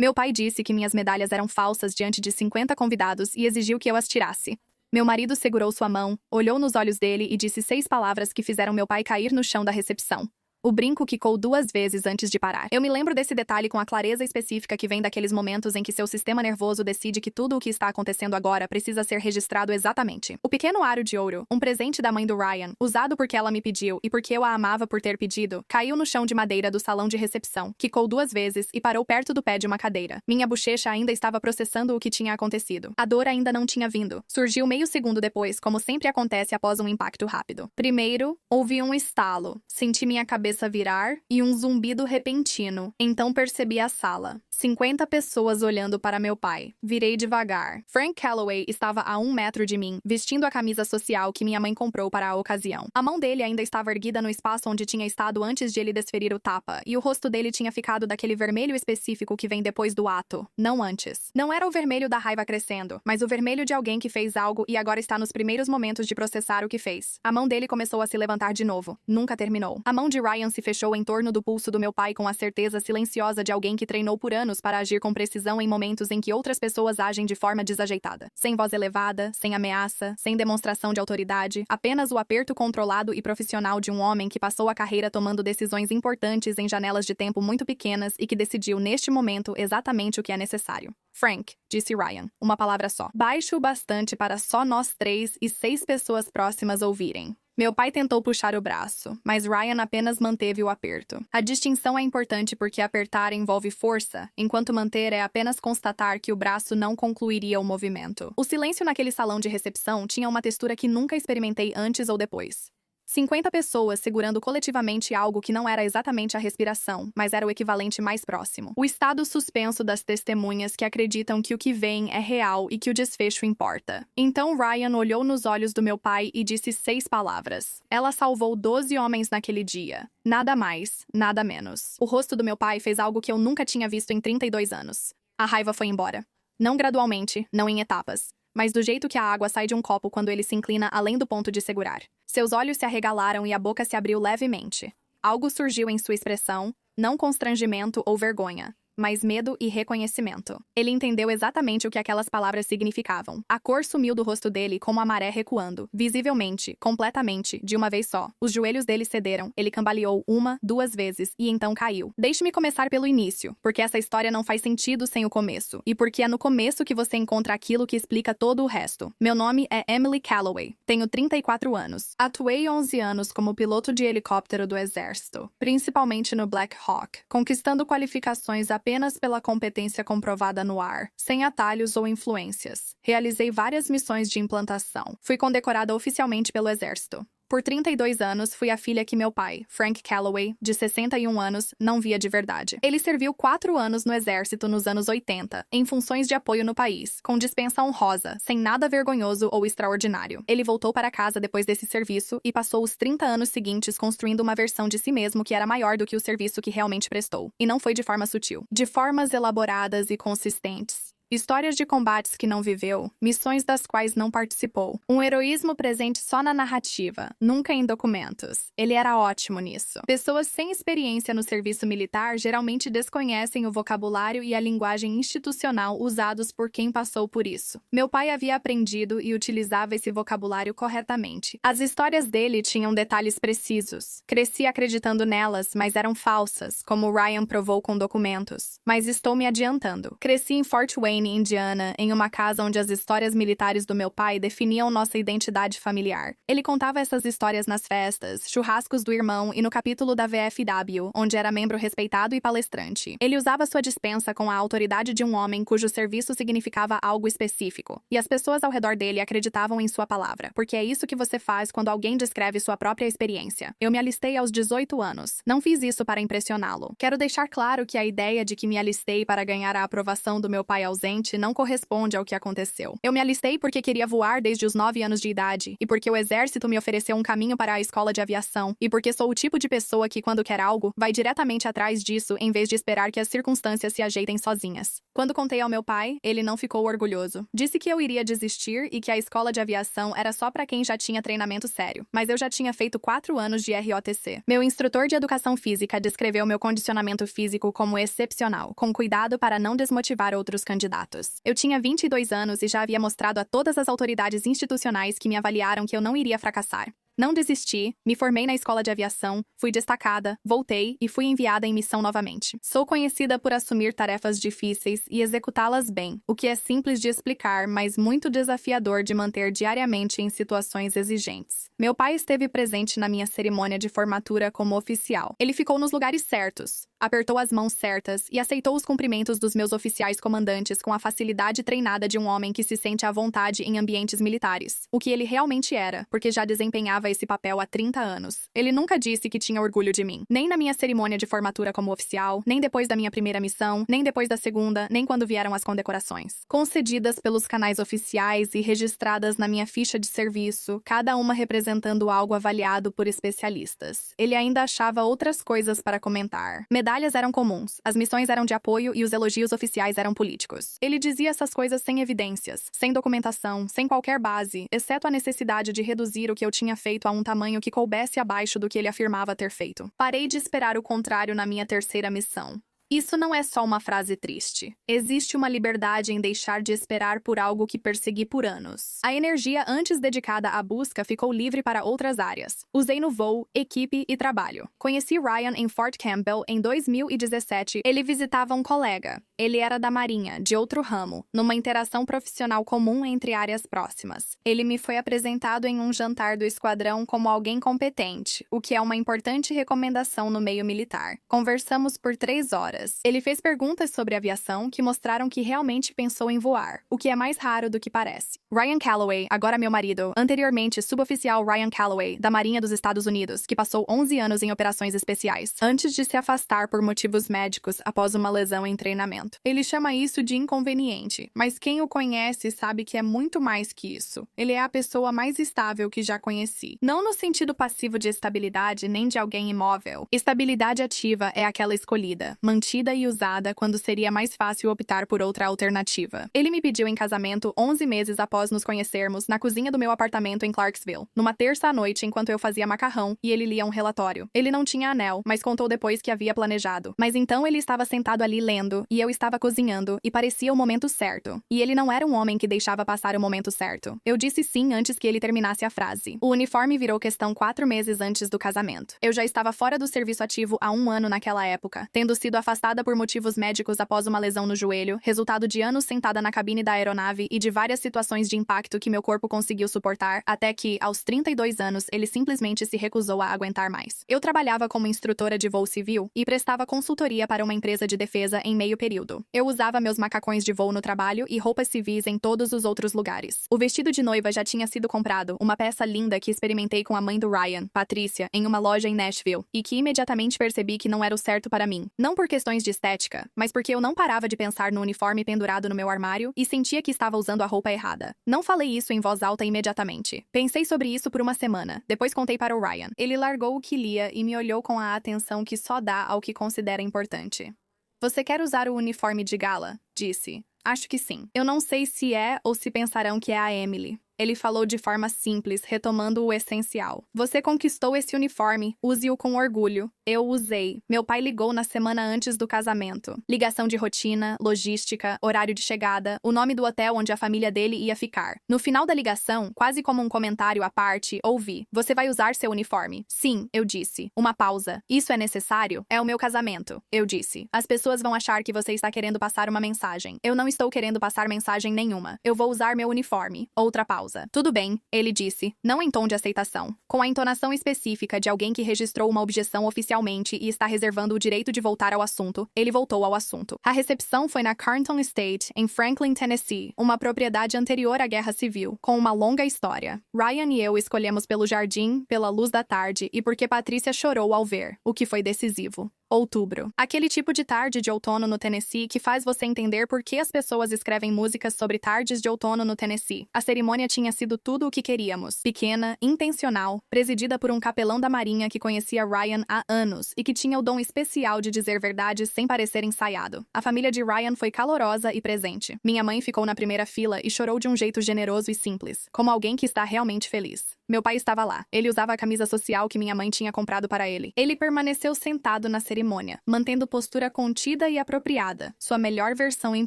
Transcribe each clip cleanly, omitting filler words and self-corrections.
Meu pai disse que minhas medalhas eram falsas diante de 50 convidados e exigiu que eu as tirasse. Meu marido segurou sua mão, olhou nos olhos dele e disse 6 palavras que fizeram meu pai cair no chão da recepção. O brinco quicou 2 vezes antes de parar. Eu me lembro desse detalhe com a clareza específica que vem daqueles momentos em que seu sistema nervoso decide que tudo o que está acontecendo agora precisa ser registrado exatamente. O pequeno aro de ouro, um presente da mãe do Ryan, usado porque ela me pediu e porque eu a amava por ter pedido, caiu no chão de madeira do salão de recepção, quicou 2 vezes e parou perto do pé de uma cadeira. Minha bochecha ainda estava processando o que tinha acontecido. A dor ainda não tinha vindo. Surgiu meio segundo depois, como sempre acontece após um impacto rápido. Primeiro, ouvi um estalo. Senti minha cabeça virar e um zumbido repentino. Então percebi a sala. 50 pessoas olhando para meu pai. Virei devagar. Frank Calloway estava a 1 metro de mim, vestindo a camisa social que minha mãe comprou para a ocasião. A mão dele ainda estava erguida no espaço onde tinha estado antes de ele desferir o tapa, e o rosto dele tinha ficado daquele vermelho específico que vem depois do ato, não antes. Não era o vermelho da raiva crescendo, mas o vermelho de alguém que fez algo e agora está nos primeiros momentos de processar o que fez. A mão dele começou a se levantar de novo. Nunca terminou. A mão de Ryan se fechou em torno do pulso do meu pai com a certeza silenciosa de alguém que treinou por anos para agir com precisão em momentos em que outras pessoas agem de forma desajeitada. Sem voz elevada, sem ameaça, sem demonstração de autoridade, apenas o aperto controlado e profissional de um homem que passou a carreira tomando decisões importantes em janelas de tempo muito pequenas e que decidiu neste momento exatamente o que é necessário. Frank, disse Ryan, uma palavra só. Baixo o bastante para só nós 3 e 6 pessoas próximas ouvirem. Meu pai tentou puxar o braço, mas Ryan apenas manteve o aperto. A distinção é importante porque apertar envolve força, enquanto manter é apenas constatar que o braço não concluiria o movimento. O silêncio naquele salão de recepção tinha uma textura que nunca experimentei antes ou depois. 50 pessoas segurando coletivamente algo que não era exatamente a respiração, mas era o equivalente mais próximo. O estado suspenso das testemunhas que acreditam que o que vem é real e que o desfecho importa. Então Ryan olhou nos olhos do meu pai e disse 6 palavras. Ela salvou 12 homens naquele dia. Nada mais, nada menos. O rosto do meu pai fez algo que eu nunca tinha visto em 32 anos. A raiva foi embora. Não gradualmente, não em etapas, mas do jeito que a água sai de um copo quando ele se inclina além do ponto de segurar. Seus olhos se arregalaram e a boca se abriu levemente. Algo surgiu em sua expressão, não constrangimento ou vergonha, mas medo e reconhecimento. Ele entendeu exatamente o que aquelas palavras significavam. A cor sumiu do rosto dele como a maré recuando, visivelmente, completamente, de uma vez só. Os joelhos dele cederam, ele cambaleou 1, 2 vezes e então caiu. Deixe-me começar pelo início, porque essa história não faz sentido sem o começo, e porque é no começo que você encontra aquilo que explica todo o resto. Meu nome é Emily Calloway, tenho 34 anos. Atuei 11 anos como piloto de helicóptero do exército, principalmente no Black Hawk, conquistando qualificações apenas pela competência comprovada no ar, sem atalhos ou influências. Realizei várias missões de implantação. Fui condecorada oficialmente pelo Exército. Por 32 anos, fui a filha que meu pai, Frank Calloway, de 61 anos, não via de verdade. Ele serviu 4 anos no Exército nos anos 80, em funções de apoio no país, com dispensa honrosa, sem nada vergonhoso ou extraordinário. Ele voltou para casa depois desse serviço e passou os 30 anos seguintes construindo uma versão de si mesmo que era maior do que o serviço que realmente prestou. E não foi de forma sutil. De formas elaboradas e consistentes. Histórias de combates que não viveu, missões das quais não participou. Um heroísmo presente só na narrativa, nunca em documentos. Ele era ótimo nisso. Pessoas sem experiência no serviço militar geralmente desconhecem o vocabulário e a linguagem institucional usados por quem passou por isso. Meu pai havia aprendido e utilizava esse vocabulário corretamente. As histórias dele tinham detalhes precisos. Cresci acreditando nelas, mas eram falsas, como Ryan provou com documentos. Mas estou me adiantando. Cresci em Fort Wayne, Indiana, em uma casa onde as histórias militares do meu pai definiam nossa identidade familiar. Ele contava essas histórias nas festas, churrascos do irmão e no capítulo da VFW, onde era membro respeitado e palestrante. Ele usava sua dispensa com a autoridade de um homem cujo serviço significava algo específico, e as pessoas ao redor dele acreditavam em sua palavra, porque é isso que você faz quando alguém descreve sua própria experiência. Eu me alistei aos 18 anos. Não fiz isso para impressioná-lo. Quero deixar claro que a ideia de que me alistei para ganhar a aprovação do meu pai ausente presente não corresponde ao que aconteceu. Eu me alistei porque queria voar desde os 9 anos de idade, e porque o exército me ofereceu um caminho para a escola de aviação, e porque sou o tipo de pessoa que, quando quer algo, vai diretamente atrás disso em vez de esperar que as circunstâncias se ajeitem sozinhas. Quando contei ao meu pai, ele não ficou orgulhoso. Disse que eu iria desistir e que a escola de aviação era só para quem já tinha treinamento sério, mas eu já tinha feito 4 anos de ROTC. Meu instrutor de educação física descreveu meu condicionamento físico como excepcional, com cuidado para não desmotivar outros candidatos. Eu tinha 22 anos e já havia mostrado a todas as autoridades institucionais que me avaliaram que eu não iria fracassar. Não desisti, me formei na escola de aviação, fui destacada, voltei e fui enviada em missão novamente. Sou conhecida por assumir tarefas difíceis e executá-las bem, o que é simples de explicar, mas muito desafiador de manter diariamente em situações exigentes. Meu pai esteve presente na minha cerimônia de formatura como oficial. Ele ficou nos lugares certos, apertou as mãos certas e aceitou os cumprimentos dos meus oficiais comandantes com a facilidade treinada de um homem que se sente à vontade em ambientes militares. O que ele realmente era, porque já desempenhava esse papel há 30 anos. Ele nunca disse que tinha orgulho de mim. Nem na minha cerimônia de formatura como oficial, nem depois da minha primeira missão, nem depois da segunda, nem quando vieram as condecorações. Concedidas pelos canais oficiais e registradas na minha ficha de serviço, cada uma representando algo avaliado por especialistas. Ele ainda achava outras coisas para comentar. Medalhas eram comuns, as missões eram de apoio e os elogios oficiais eram políticos. Ele dizia essas coisas sem evidências, sem documentação, sem qualquer base, exceto a necessidade de reduzir o que eu tinha feito a um tamanho que coubesse abaixo do que ele afirmava ter feito. Parei de esperar o contrário na minha terceira missão. Isso não é só uma frase triste. Existe uma liberdade em deixar de esperar por algo que persegui por anos. A energia antes dedicada à busca ficou livre para outras áreas. Usei no voo, equipe e trabalho. Conheci Ryan em Fort Campbell em 2017. Ele visitava um colega. Ele era da Marinha, de outro ramo, numa interação profissional comum entre áreas próximas. Ele me foi apresentado em um jantar do esquadrão como alguém competente, o que é uma importante recomendação no meio militar. Conversamos por 3 horas. Ele fez perguntas sobre aviação que mostraram que realmente pensou em voar, o que é mais raro do que parece. Ryan Calloway, agora meu marido, anteriormente suboficial Ryan Calloway, da Marinha dos Estados Unidos, que passou 11 anos em operações especiais, antes de se afastar por motivos médicos após uma lesão em treinamento. Ele chama isso de inconveniente, mas quem o conhece sabe que é muito mais que isso. Ele é a pessoa mais estável que já conheci. Não no sentido passivo de estabilidade, nem de alguém imóvel. Estabilidade ativa é aquela escolhida, mantida e usada quando seria mais fácil optar por outra alternativa. Ele me pediu em casamento 11 meses após nos conhecermos na cozinha do meu apartamento em Clarksville, numa terça à noite enquanto eu fazia macarrão e ele lia um relatório. Ele não tinha anel, mas contou depois que havia planejado. Mas então ele estava sentado ali lendo e eu estava cozinhando e parecia o momento certo. E ele não era um homem que deixava passar o momento certo. Eu disse sim antes que ele terminasse a frase. O uniforme virou questão 4 meses antes do casamento. Eu já estava fora do serviço ativo há 1 ano naquela época, tendo sido afastada por motivos médicos após uma lesão no joelho, resultado de anos sentada na cabine da aeronave e de várias situações de impacto que meu corpo conseguiu suportar, até que, aos 32 anos, ele simplesmente se recusou a aguentar mais. Eu trabalhava como instrutora de voo civil e prestava consultoria para uma empresa de defesa em meio período. Eu usava meus macacões de voo no trabalho e roupas civis em todos os outros lugares. O vestido de noiva já tinha sido comprado, uma peça linda que experimentei com a mãe do Ryan, Patrícia, em uma loja em Nashville, e que imediatamente percebi que não era o certo para mim. Não por questões de estética, mas porque eu não parava de pensar no uniforme pendurado no meu armário e sentia que estava usando a roupa errada. Não falei isso em voz alta imediatamente. Pensei sobre isso por uma semana. Depois contei para o Ryan. Ele largou o que lia e me olhou com a atenção que só dá ao que considera importante. Você quer usar o uniforme de gala? Disse. Acho que sim. Eu não sei se é ou se pensarão que é a Emily. Ele falou de forma simples, retomando o essencial. Você conquistou esse uniforme, use-o com orgulho. Eu usei. Meu pai ligou na semana antes do casamento. Ligação de rotina, logística, horário de chegada, o nome do hotel onde a família dele ia ficar. No final da ligação, quase como um comentário à parte, ouvi. Você vai usar seu uniforme? Sim, eu disse. Uma pausa. Isso é necessário? É o meu casamento. Eu disse. As pessoas vão achar que você está querendo passar uma mensagem. Eu não estou querendo passar mensagem nenhuma. Eu vou usar meu uniforme. Outra pausa. Tudo bem, ele disse, não em tom de aceitação. Com a entonação específica de alguém que registrou uma objeção oficialmente e está reservando o direito de voltar ao assunto, ele voltou ao assunto. A recepção foi na Carnton Estate, em Franklin, Tennessee, uma propriedade anterior à Guerra Civil, com uma longa história. Ryan e eu escolhemos pelo jardim, pela luz da tarde e porque Patrícia chorou ao ver, o que foi decisivo. Outubro. Aquele tipo de tarde de outono no Tennessee que faz você entender por que as pessoas escrevem músicas sobre tardes de outono no Tennessee. A cerimônia tinha sido tudo o que queríamos. Pequena, intencional, presidida por um capelão da Marinha que conhecia Ryan há anos e que tinha o dom especial de dizer verdades sem parecer ensaiado. A família de Ryan foi calorosa e presente. Minha mãe ficou na primeira fila e chorou de um jeito generoso e simples, como alguém que está realmente feliz. Meu pai estava lá. Ele usava a camisa social que minha mãe tinha comprado para ele. Ele permaneceu sentado na cerimônia, mantendo postura contida e apropriada, sua melhor versão em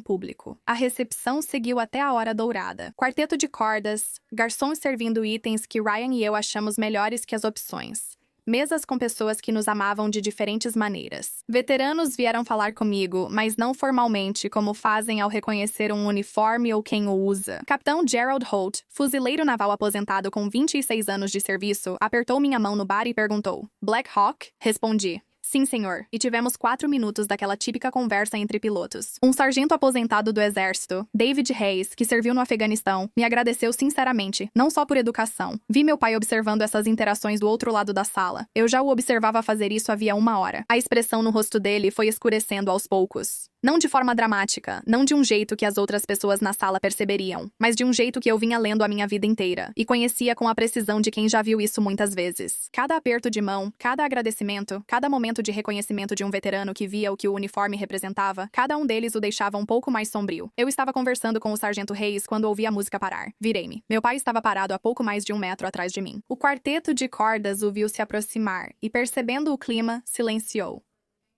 público. A recepção seguiu até a hora dourada. Quarteto de cordas, garçons servindo itens que Ryan e eu achamos melhores que as opções. Mesas com pessoas que nos amavam de diferentes maneiras. Veteranos vieram falar comigo, mas não formalmente, como fazem ao reconhecer um uniforme ou quem o usa. Capitão Gerald Holt, fuzileiro naval aposentado com 26 anos de serviço, apertou minha mão no bar e perguntou: Black Hawk? Respondi: sim, senhor. E tivemos 4 minutos daquela típica conversa entre pilotos. Um sargento aposentado do exército, David Hayes, que serviu no Afeganistão, me agradeceu sinceramente, não só por educação. Vi meu pai observando essas interações do outro lado da sala. Eu já o observava fazer isso havia 1 hora. A expressão no rosto dele foi escurecendo aos poucos. Não de forma dramática, não de um jeito que as outras pessoas na sala perceberiam, mas de um jeito que eu vinha lendo a minha vida inteira, e conhecia com a precisão de quem já viu isso muitas vezes. Cada aperto de mão, cada agradecimento, cada momento de reconhecimento de um veterano que via o que o uniforme representava, cada um deles o deixava um pouco mais sombrio. Eu estava conversando com o sargento Hayes quando ouvi a música parar. Virei-me. Meu pai estava parado a pouco mais de 1 metro atrás de mim. O quarteto de cordas o viu se aproximar, e percebendo o clima, silenciou.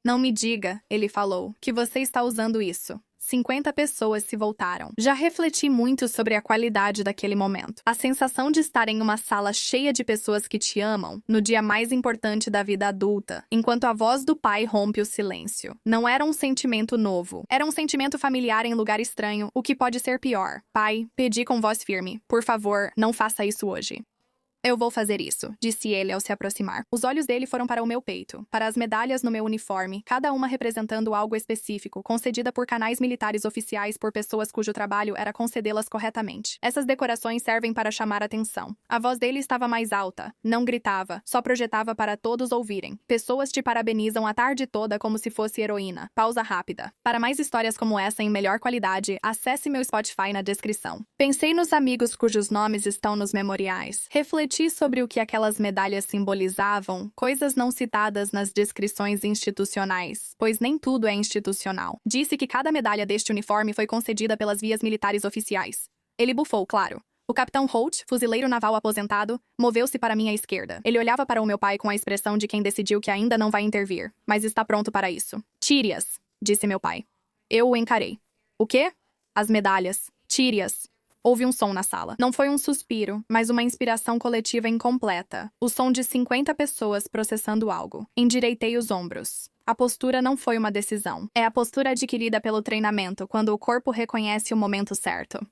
Não me diga, ele falou, que você está usando isso. 50 pessoas se voltaram. Já refleti muito sobre a qualidade daquele momento. A sensação de estar em uma sala cheia de pessoas que te amam, no dia mais importante da vida adulta, enquanto a voz do pai rompe o silêncio. Não era um sentimento novo. Era um sentimento familiar em lugar estranho, o que pode ser pior. Pai, pedi com voz firme. Por favor, não faça isso hoje. Eu vou fazer isso, disse ele ao se aproximar. Os olhos dele foram para o meu peito, para as medalhas no meu uniforme, cada uma representando algo específico, concedida por canais militares oficiais por pessoas cujo trabalho era concedê-las corretamente. Essas decorações servem para chamar atenção. A voz dele estava mais alta, não gritava, só projetava para todos ouvirem. Pessoas te parabenizam a tarde toda como se fosse heroína. Pausa rápida. Para mais histórias como essa em melhor qualidade, acesse meu Spotify na descrição. Pensei nos amigos cujos nomes estão nos memoriais. Refleti sobre o que aquelas medalhas simbolizavam, coisas não citadas nas descrições institucionais, pois nem tudo é institucional. Disse que cada medalha deste uniforme foi concedida pelas vias militares oficiais. Ele bufou, claro. O capitão Holt, fuzileiro naval aposentado, moveu-se para minha esquerda. Ele olhava para o meu pai com a expressão de quem decidiu que ainda não vai intervir, mas está pronto para isso. Tire-as, disse meu pai. Eu o encarei. O quê? As medalhas. Tire-as. Houve um som na sala. Não foi um suspiro, mas uma inspiração coletiva incompleta. O som de 50 pessoas processando algo. Endireitei os ombros. A postura não foi uma decisão. É a postura adquirida pelo treinamento, quando o corpo reconhece o momento certo.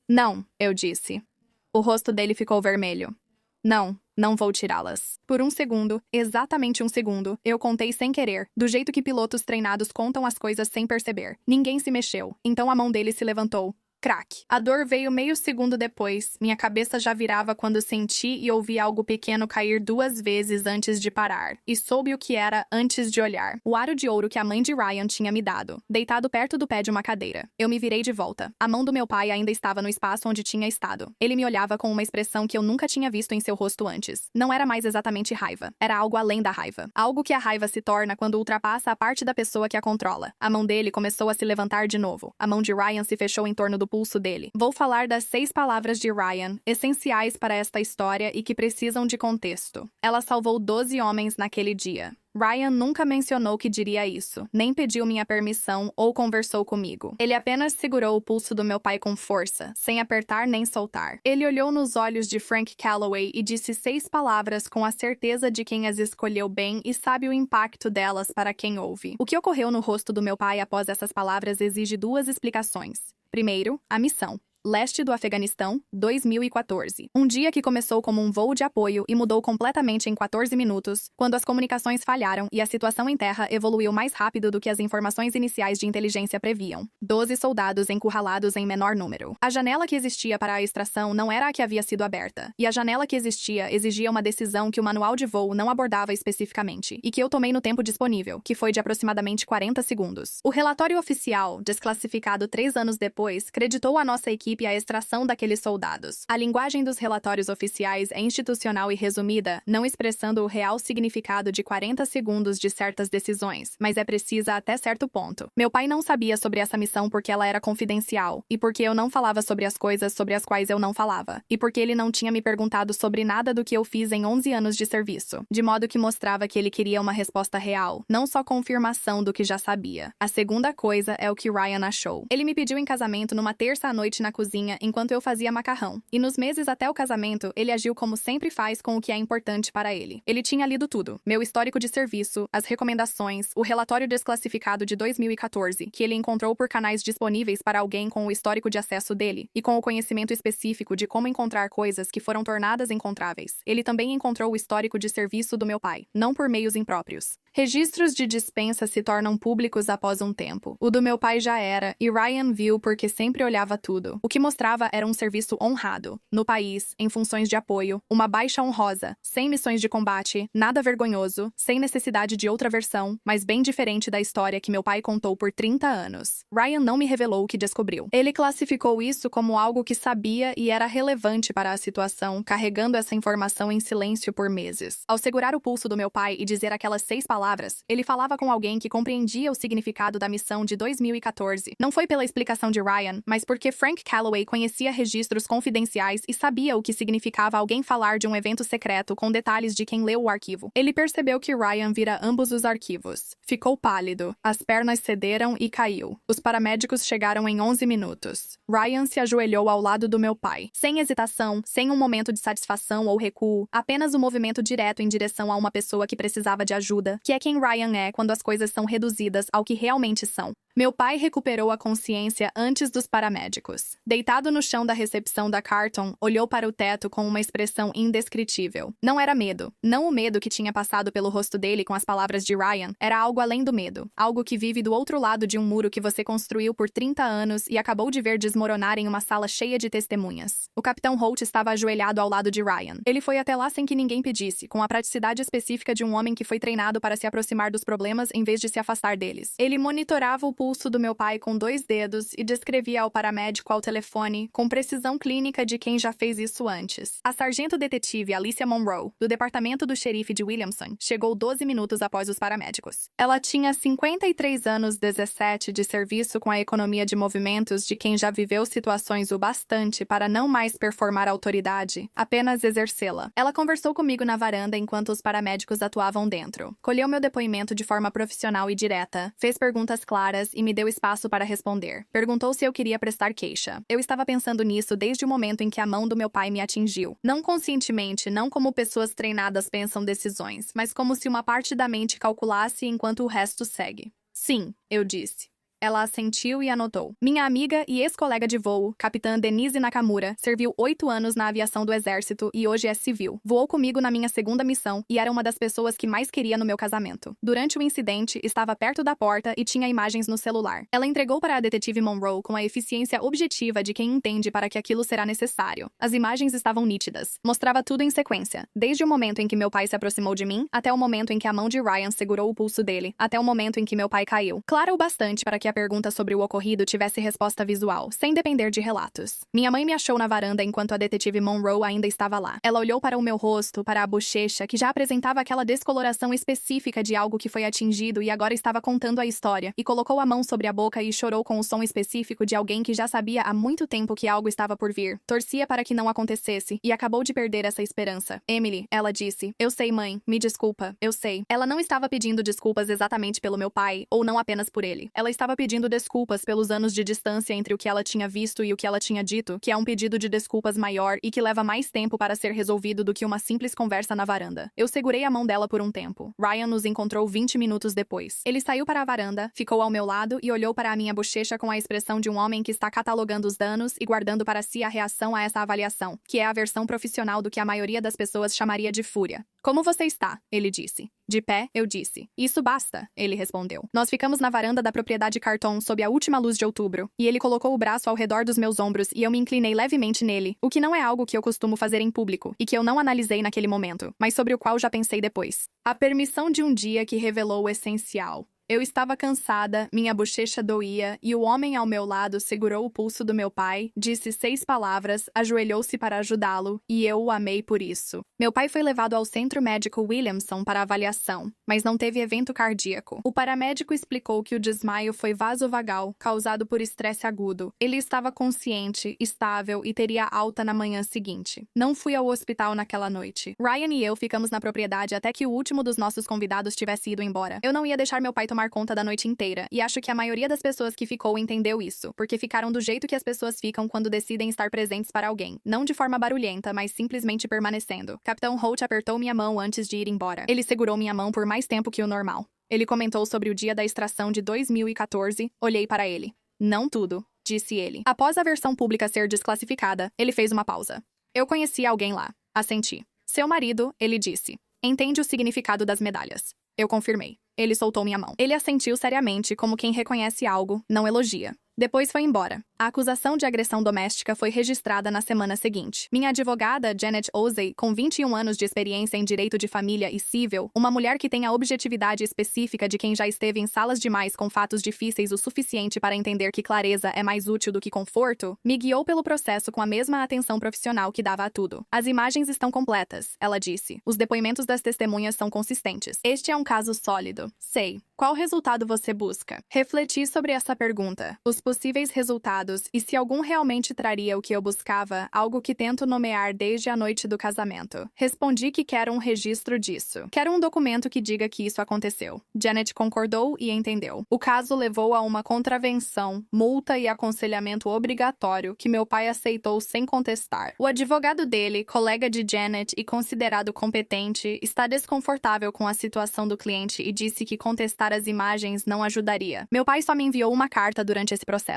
Não, eu disse. O rosto dele ficou vermelho. Não vou tirá-las. Por 1 segundo, exatamente 1 segundo, eu contei sem querer, do jeito que pilotos treinados contam as coisas sem perceber. Ninguém se mexeu. Então a mão dele se levantou. Crack. A dor veio meio segundo depois. Minha cabeça já virava quando senti e ouvi algo pequeno cair 2 vezes antes de parar. E soube o que era antes de olhar. O aro de ouro que a mãe de Ryan tinha me dado, deitado perto do pé de uma cadeira. Eu me virei de volta. A mão do meu pai ainda estava no espaço onde tinha estado. Ele me olhava com uma expressão que eu nunca tinha visto em seu rosto antes. Não era mais exatamente raiva. Era algo além da raiva. Algo que a raiva se torna quando ultrapassa a parte da pessoa que a controla. A mão dele começou a se levantar de novo. A mão de Ryan se fechou em torno do pulso dele. Vou falar das 6 palavras de Ryan, essenciais para esta história e que precisam de contexto. Ela salvou 12 homens naquele dia. Ryan nunca mencionou que diria isso, nem pediu minha permissão ou conversou comigo. Ele apenas segurou o pulso do meu pai com força, sem apertar nem soltar. Ele olhou nos olhos de Frank Calloway e disse 6 palavras com a certeza de quem as escolheu bem e sabe o impacto delas para quem ouve. O que ocorreu no rosto do meu pai após essas palavras exige 2 explicações. Primeiro, a missão. Leste do Afeganistão, 2014. Um dia que começou como um voo de apoio e mudou completamente em 14 minutos, quando as comunicações falharam e a situação em terra evoluiu mais rápido do que as informações iniciais de inteligência previam. 12 soldados encurralados em menor número. A janela que existia para a extração não era a que havia sido aberta, e a janela que existia exigia uma decisão que o manual de voo não abordava especificamente, e que eu tomei no tempo disponível, que foi de aproximadamente 40 segundos. O relatório oficial, desclassificado 3 anos depois, creditou a nossa equipe a extração daqueles soldados. A linguagem dos relatórios oficiais é institucional e resumida, não expressando o real significado de 40 segundos de certas decisões, mas é precisa até certo ponto. Meu pai não sabia sobre essa missão porque ela era confidencial, e porque eu não falava sobre as coisas sobre as quais eu não falava, e porque ele não tinha me perguntado sobre nada do que eu fiz em 11 anos de serviço, de modo que mostrava que ele queria uma resposta real, não só confirmação do que já sabia. A segunda coisa é o que Ryan achou. Ele me pediu em casamento numa terça à noite na cozinha enquanto eu fazia macarrão. E nos meses até o casamento, ele agiu como sempre faz com o que é importante para ele. Ele tinha lido tudo. Meu histórico de serviço, as recomendações, o relatório desclassificado de 2014, que ele encontrou por canais disponíveis para alguém com o histórico de acesso dele, e com o conhecimento específico de como encontrar coisas que foram tornadas encontráveis. Ele também encontrou o histórico de serviço do meu pai, não por meios impróprios. Registros de dispensa se tornam públicos após um tempo. O do meu pai já era, e Ryan viu porque sempre olhava tudo. O que mostrava era um serviço honrado, no país, em funções de apoio, uma baixa honrosa, sem missões de combate, nada vergonhoso, sem necessidade de outra versão, mas bem diferente da história que meu pai contou por 30 anos. Ryan não me revelou o que descobriu. Ele classificou isso como algo que sabia e era relevante para a situação, carregando essa informação em silêncio por meses. Ao segurar o pulso do meu pai e dizer aquelas 6 palavras, ele falava com alguém que compreendia o significado da missão de 2014. Não foi pela explicação de Ryan, mas porque Frank Calloway conhecia registros confidenciais e sabia o que significava alguém falar de um evento secreto com detalhes de quem leu o arquivo. Ele percebeu que Ryan vira ambos os arquivos. Ficou pálido, as pernas cederam e caiu. Os paramédicos chegaram em 11 minutos. Ryan se ajoelhou ao lado do meu pai. Sem hesitação, sem um momento de satisfação ou recuo, apenas um movimento direto em direção a uma pessoa que precisava de ajuda, que é quem Ryan é quando as coisas são reduzidas ao que realmente são. Meu pai recuperou a consciência antes dos paramédicos. Deitado no chão da recepção da Carton, olhou para o teto com uma expressão indescritível. Não era medo. Não o medo que tinha passado pelo rosto dele com as palavras de Ryan. Era algo além do medo. Algo que vive do outro lado de um muro que você construiu por 30 anos e acabou de ver desmoronar em uma sala cheia de testemunhas. O Capitão Holt estava ajoelhado ao lado de Ryan. Ele foi até lá sem que ninguém pedisse, com a praticidade específica de um homem que foi treinado para se aproximar dos problemas em vez de se afastar deles. Ele monitorava o pulso do meu pai com 2 dedos e descrevia ao paramédico ao telefone, com precisão clínica de quem já fez isso antes. A sargento-detetive Alicia Monroe, do departamento do xerife de Williamson, chegou 12 minutos após os paramédicos. Ela tinha 53 anos 17 de serviço com a economia de movimentos de quem já viveu situações o bastante para não mais performar autoridade, apenas exercê-la. Ela conversou comigo na varanda enquanto os paramédicos atuavam dentro. Colheu meu depoimento de forma profissional e direta, fez perguntas claras e me deu espaço para responder. Perguntou se eu queria prestar queixa. Eu estava pensando nisso desde o momento em que a mão do meu pai me atingiu. Não conscientemente, não como pessoas treinadas pensam decisões, mas como se uma parte da mente calculasse enquanto o resto segue. Sim, eu disse. Ela assentiu e anotou. Minha amiga e ex-colega de voo, capitã Denise Nakamura, serviu 8 anos na aviação do exército e hoje é civil. Voou comigo na minha segunda missão e era uma das pessoas que mais queria no meu casamento. Durante o incidente, estava perto da porta e tinha imagens no celular. Ela entregou para a detetive Monroe com a eficiência objetiva de quem entende para que aquilo será necessário. As imagens estavam nítidas. Mostrava tudo em sequência. Desde o momento em que meu pai se aproximou de mim, até o momento em que a mão de Ryan segurou o pulso dele, até o momento em que meu pai caiu. Clara o bastante para que a pergunta sobre o ocorrido tivesse resposta visual, sem depender de relatos. Minha mãe me achou na varanda enquanto a detetive Monroe ainda estava lá. Ela olhou para o meu rosto, para a bochecha, que já apresentava aquela descoloração específica de algo que foi atingido e agora estava contando a história, e colocou a mão sobre a boca e chorou com o som específico de alguém que já sabia há muito tempo que algo estava por vir. Torcia para que não acontecesse, e acabou de perder essa esperança. Emily, ela disse. Eu sei, mãe. Me desculpa. Eu sei. Ela não estava pedindo desculpas exatamente pelo meu pai, ou não apenas por ele. Ela estava pedindo desculpas pelos anos de distância entre o que ela tinha visto e o que ela tinha dito, que é um pedido de desculpas maior e que leva mais tempo para ser resolvido do que uma simples conversa na varanda. Eu segurei a mão dela por um tempo. Ryan nos encontrou 20 minutos depois. Ele saiu para a varanda, ficou ao meu lado e olhou para a minha bochecha com a expressão de um homem que está catalogando os danos e guardando para si a reação a essa avaliação, que é a versão profissional do que a maioria das pessoas chamaria de fúria. Como você está? Ele disse. De pé, eu disse. Isso basta, ele respondeu. Nós ficamos na varanda da propriedade Carton sob a última luz de outubro, e ele colocou o braço ao redor dos meus ombros e eu me inclinei levemente nele, o que não é algo que eu costumo fazer em público e que eu não analisei naquele momento, mas sobre o qual já pensei depois. A permissão de um dia que revelou o essencial. Eu estava cansada, minha bochecha doía, e o homem ao meu lado segurou o pulso do meu pai, disse 6 palavras, ajoelhou-se para ajudá-lo, e eu o amei por isso. Meu pai foi levado ao Centro Médico Williamson para avaliação, mas não teve evento cardíaco. O paramédico explicou que o desmaio foi vasovagal, causado por estresse agudo. Ele estava consciente, estável e teria alta na manhã seguinte. Não fui ao hospital naquela noite. Ryan e eu ficamos na propriedade até que o último dos nossos convidados tivesse ido embora. Eu não ia deixar meu pai tomar conta da noite inteira, e acho que a maioria das pessoas que ficou entendeu isso, porque ficaram do jeito que as pessoas ficam quando decidem estar presentes para alguém, não de forma barulhenta, mas simplesmente permanecendo. Capitão Holt apertou minha mão antes de ir embora. Ele segurou minha mão por mais tempo que o normal. Ele comentou sobre o dia da extração de 2014, olhei para ele. Não tudo, disse ele. Após a versão pública ser desclassificada, ele fez uma pausa. Eu conhecia alguém lá. Assenti. Seu marido, ele disse. Entende o significado das medalhas. Eu confirmei. Ele soltou minha mão. Ele assentiu seriamente, como quem reconhece algo, não elogia. Depois foi embora. A acusação de agressão doméstica foi registrada na semana seguinte. Minha advogada, Janet Ozey, com 21 anos de experiência em direito de família e civil, uma mulher que tem a objetividade específica de quem já esteve em salas demais com fatos difíceis o suficiente para entender que clareza é mais útil do que conforto, me guiou pelo processo com a mesma atenção profissional que dava a tudo. As imagens estão completas, ela disse. Os depoimentos das testemunhas são consistentes. Este é um caso sólido. Sei. Qual resultado você busca? Refleti sobre essa pergunta. Os possíveis resultados e se algum realmente traria o que eu buscava, algo que tento nomear desde a noite do casamento. Respondi que quero um registro disso. Quero um documento que diga que isso aconteceu. Janet concordou e entendeu. O caso levou a uma contravenção, multa e aconselhamento obrigatório que meu pai aceitou sem contestar. O advogado dele, colega de Janet e considerado competente, está desconfortável com a situação do cliente e disse que contestar as imagens não ajudaria. Meu pai só me enviou uma carta durante esse processo.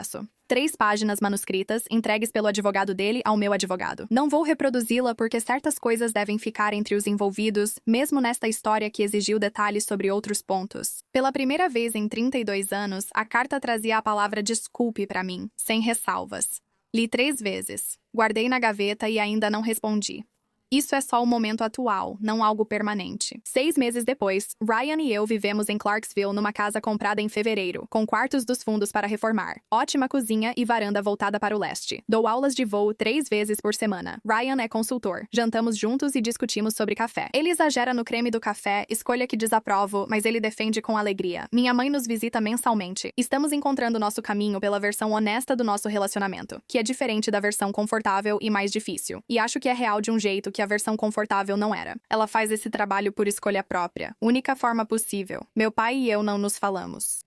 3 páginas manuscritas, entregues pelo advogado dele ao meu advogado. Não vou reproduzi-la porque certas coisas devem ficar entre os envolvidos, mesmo nesta história que exigiu detalhes sobre outros pontos. Pela primeira vez em 32 anos, a carta trazia a palavra desculpe para mim, sem ressalvas. Li 3 vezes. Guardei na gaveta e ainda não respondi. Isso é só o momento atual, não algo permanente. 6 meses depois, Ryan e eu vivemos em Clarksville numa casa comprada em fevereiro, com quartos dos fundos para reformar, ótima cozinha e varanda voltada para o leste. Dou aulas de voo 3 vezes por semana. Ryan é consultor. Jantamos juntos e discutimos sobre café. Ele exagera no creme do café, escolha que desaprovo, mas ele defende com alegria. Minha mãe nos visita mensalmente. Estamos encontrando nosso caminho pela versão honesta do nosso relacionamento, que é diferente da versão confortável e mais difícil. E acho que é real de um jeito que a versão confortável não era. Ela faz esse trabalho por escolha própria, única forma possível. Meu pai e eu não nos falamos.